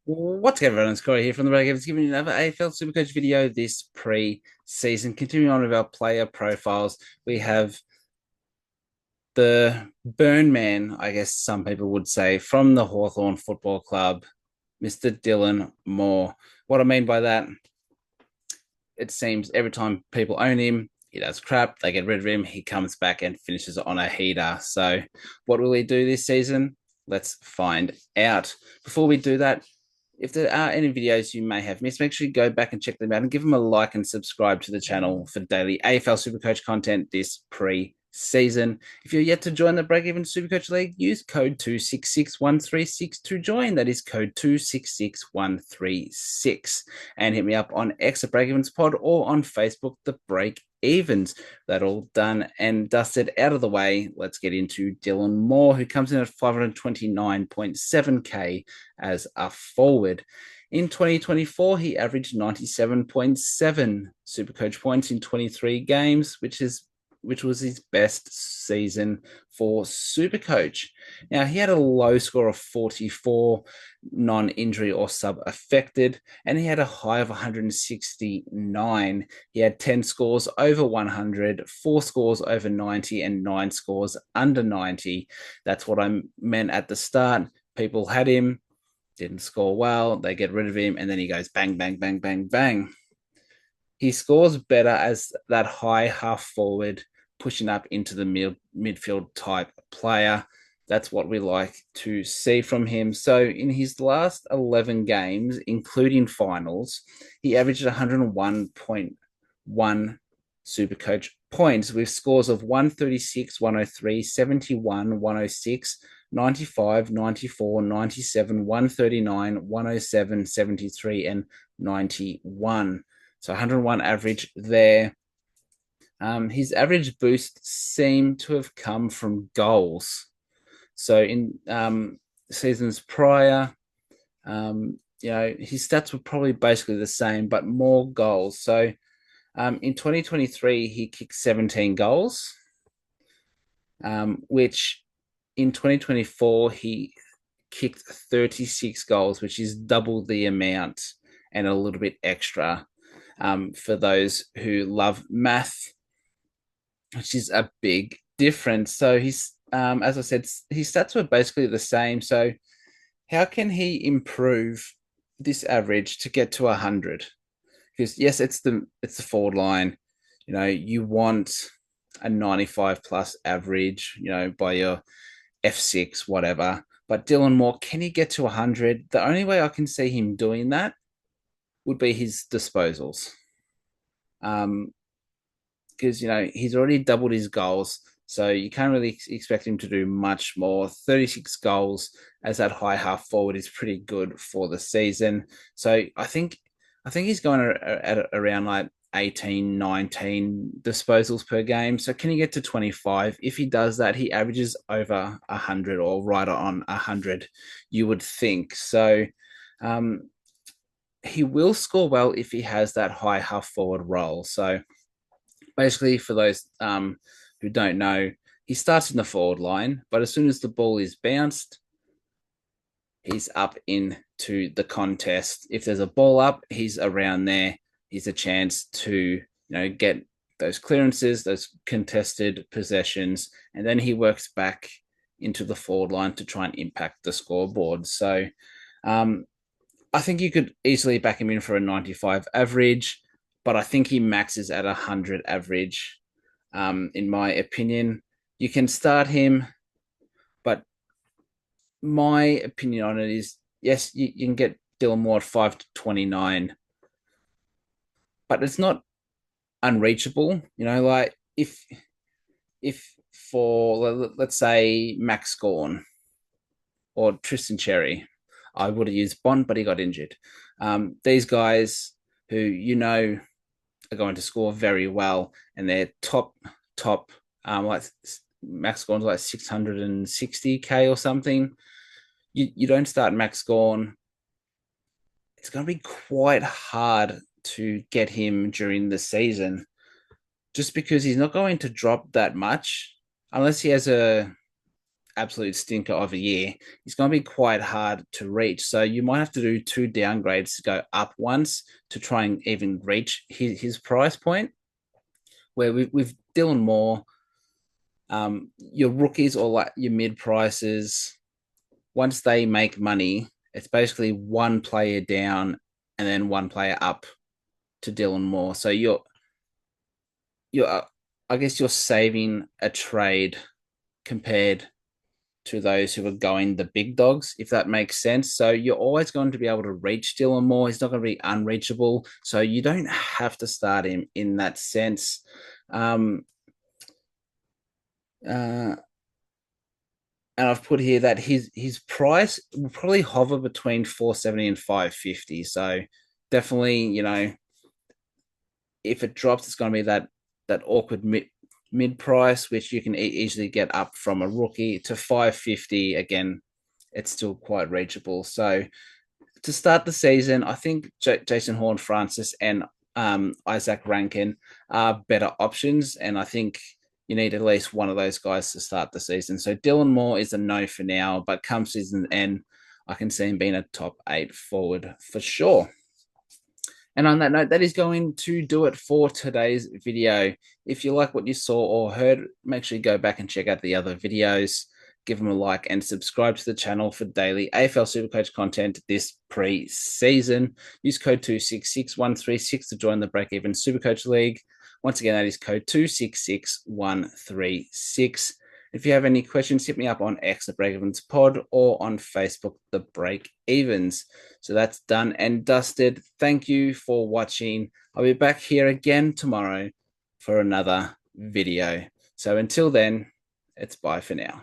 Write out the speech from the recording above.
What's going on, everyone? It's Corey here from the Breakevens, giving you another AFL Supercoach video this pre-season. Continuing on with our player profiles, we have the Burn Man, I guess some people would say, from the Hawthorn Football Club, Mr. Dylan Moore. What I mean by that, it seems every time people own him, he does crap, they get rid of him, he comes back and finishes on a heater. So, what will he do this season? Let's find out. Before we do that, if there are any videos you may have missed, make sure you go back and check them out and give them a like and subscribe to the channel for daily AFL Supercoach content this pre-season. If you're yet to join the Breakevens Supercoach League, use code 266136 to join. That is code 266136. And hit me up on X at Breakevens Pod or on Facebook, the Breakevens. That all done and dusted out of the way. Let's get into Dylan Moore, who comes in at 529.7k as a forward. In 2024, he averaged 97.7 Supercoach points in 23 games, which was his best season for Supercoach. Now, he had a low score of 44, non-injury or sub-affected, and he had a high of 169. He had 10 scores over 100, 4 scores over 90, and 9 scores under 90. That's what I meant at the start. People had him, didn't score well, they get rid of him, and then he goes bang, bang, bang, bang, bang. He scores better as that high half forward, pushing up into the midfield type player. That's what we like to see from him. So in his last 11 games, including finals, he averaged 101.1 Supercoach points with scores of 136, 103, 71, 106, 95, 94, 97, 139, 107, 73, and 91. So 101 average there. His average boost seemed to have come from goals. So in seasons prior, his stats were probably basically the same, but more goals. So in 2023, he kicked 17 goals, which in 2024, he kicked 36 goals, which is double the amount and a little bit extra. For those who love math, which is a big difference. So as I said, his stats were basically the same. So how can he improve this average to get to 100? Because yes, it's the forward line. You want a 95 plus average. By your F6, whatever. But Dylan Moore, can he get to 100? The only way I can see him doing that would be his disposals. Because he's already doubled his goals, so you can't really expect him to do much more. 36 goals as that high half forward is pretty good for the season. So I think he's going at around like 18, 19 disposals per game. So can he get to 25? If he does that, he averages over 100 or right on 100, you would think. So he will score well if he has that high half forward role. So basically, for those who don't know, he starts in the forward line, but as soon as the ball is bounced, he's up into the contest. If there's a ball up, he's around there. He's a chance to get those clearances, those contested possessions, and then he works back into the forward line to try and impact the scoreboard. So I think you could easily back him in for a 95 average, but I think he maxes at 100 average. In my opinion, you can start him, but my opinion on it is yes, you can get Dylan Moore at 5 to 29, but it's not unreachable. Like if for let's say Max Gorn or Tristan Cherry, I would have used Bond, but he got injured. These guys who are going to score very well, and they're top. Like Max Gorn's like 660k or something. You don't start Max Gorn. It's going to be quite hard to get him during the season, just because he's not going to drop that much unless he has a absolute stinker of a year, he's going to be quite hard to reach. So you might have to do 2 downgrades to go up once to try and even reach his price point. Where with Dylan Moore, your rookies or like your mid prices, once they make money, it's basically one player down and then one player up to Dylan Moore. So you're I guess you're saving a trade compared to those who are going the big dogs, if that makes sense. So you're always going to be able to reach Dylan Moore. He's not going to be unreachable. So you don't have to start him in that sense. Uh, and I've put here that his price will probably hover between 470 and 550. So definitely, if it drops, it's going to be that awkward mid price, which you can easily get up from a rookie to 550. Again, it's still quite reachable. So to start the season, I think Jason Horne-Francis and Isaac Rankin are better options, and I think you need at least one of those guys to start the season. So Dylan Moore is a no for now, but come season end, I can see him being a top 8 forward for sure. And on that note, that is going to do it for today's video. If you like what you saw or heard, make sure you go back and check out the other videos. Give them a like and subscribe to the channel for daily AFL Supercoach content this pre-season. Use code 266136 to join the Breakevens Supercoach League. Once again, that is code 266136. If you have any questions, hit me up on X, the Breakevens Pod, or on Facebook, the Breakevens. So that's done and dusted. Thank you for watching. I'll be back here again tomorrow for another video. So until then, it's bye for now.